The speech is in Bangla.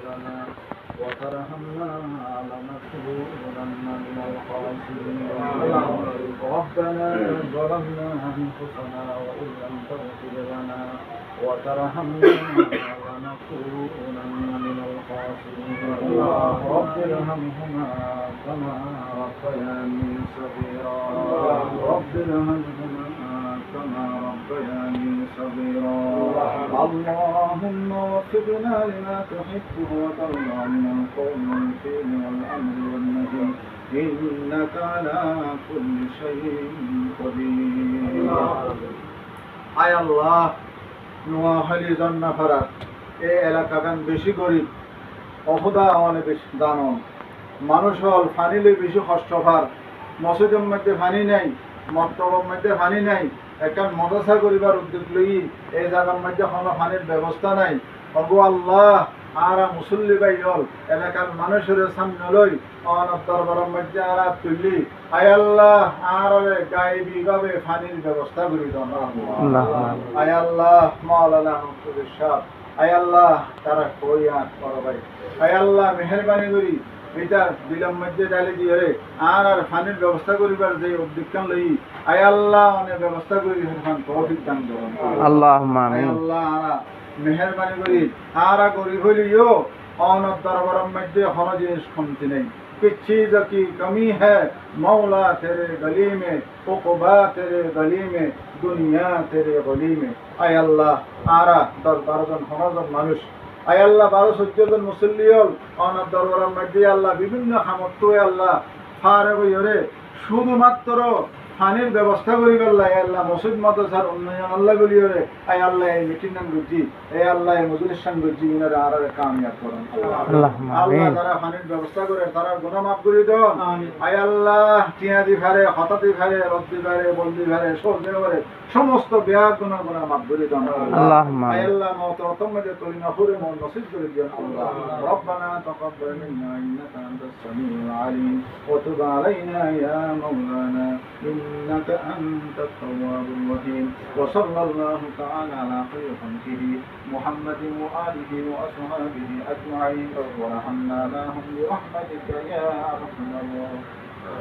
لنا وترحمنا لنكونن من الخاسرين ربنا ظلمنا أنفسنا وإن لم تغفر لنا وترحمنا لنكونن من الخاسرين رب ارحمهما كما ربياني صغيرا رب ارحمهما كما ربياني صغيرا اللهم وفقنا لما تحبه وترضى من القول والفعل والأمر والنهي إنك على كل شيء قدير আয় আল্লাহ নোয়াখালী জন্নাফারা এই এলাকাখান বেশি গরিব অহুদা আমানে বেশি দানন মানুষ হল ফানিলে বেশি কষ্ট ভার মসজিদের মধ্যে ফানি নাই মক্তবের মধ্যে ফানি নাই একটা মদরসা করিবার উদ্যোগ লই এই জায়গার মধ্যে কোনো ফানির ব্যবস্থা নাই ওগো আল্লাহ আরা মুসল্লি ভাই হল এলাকার মানুষের সামনে লই অনব দরবারের মধ্যে আরা তুললি আয় আল্লাহ আর গায়েবীভাবে ফানির ব্যবস্থা করি দাও আয় আল্লাহ মাওলানা মুফতি সাহেব আয় আল্লাহ তারা কই আর বড় ভাই আয় আল্লাহ মেহেরবানি করি এটা বিলম্ব মধ্যে ডালি দিয়ে আর ফানির ব্যবস্থা করিবার যে উদ্যোগকান লই আয় আল্লাহ অনেক ব্যবস্থা করি খান তৌফিক দান করুন আল্লাহুম্মা আমিন আল্লাহ আরা মেহেরবানি করি আরা গরিব হইলিও অনব দরবারের মধ্যে হর জিনিস কমতি নেই किस चीज की कमी है मौला तेरे गली में उक़बा तेरे गली में दुनिया तेरे गली में आय अल्लाह आरा दर बारজন হনজন মানুষ আয় আল্লাহ 12 জন মুসল্লি হল অনব দরবারের মধ্যে আল্লাহ বিভিন্ন সামর্থ্য আল্লাহ ফারে হইরে শুধুমাত্র ফানির ব্যবস্থা করি আল্লাহ আল্লাহ মসজিদ মাদ্রাসার উন্নয়ন আল্লাহ বলিরে আয় আল্লাহ এই মিটিং নাম বুঝি এই আল্লাহ এই মজলিস সান বুঝি ইনারে আরারে কামিয়াব করুন আল্লাহুম্মা আমিন আল্লাহ যারা ফানির ব্যবস্থা করে তারা গুনাহ maaf করে দাও আমিন আয় আল্লাহ টিয়া দি ফারে হতাতি ফারে রদ্দি ফারে বলদি ফারে সবে করে সমস্ত বিয়া গুনাহ maaf করে দাও আল্লাহুম্মা আয় আল্লাহ মওত অতমদে করি না পুরো মন নসিব করে দিও আল্লাহ রব্বানা তাকাব্বাল মিন্না ইন্নাকা আনতাস সামিউল আলিম ওয়া তুব আলাইনা ইয়া মাওলানা إنك أنت التواب الرحيم وصلى الله تعالى على خير خلقه محمد وآله وأصحابه أجمعين ورحمنا معهم برحمتك يا أرحم الراحمين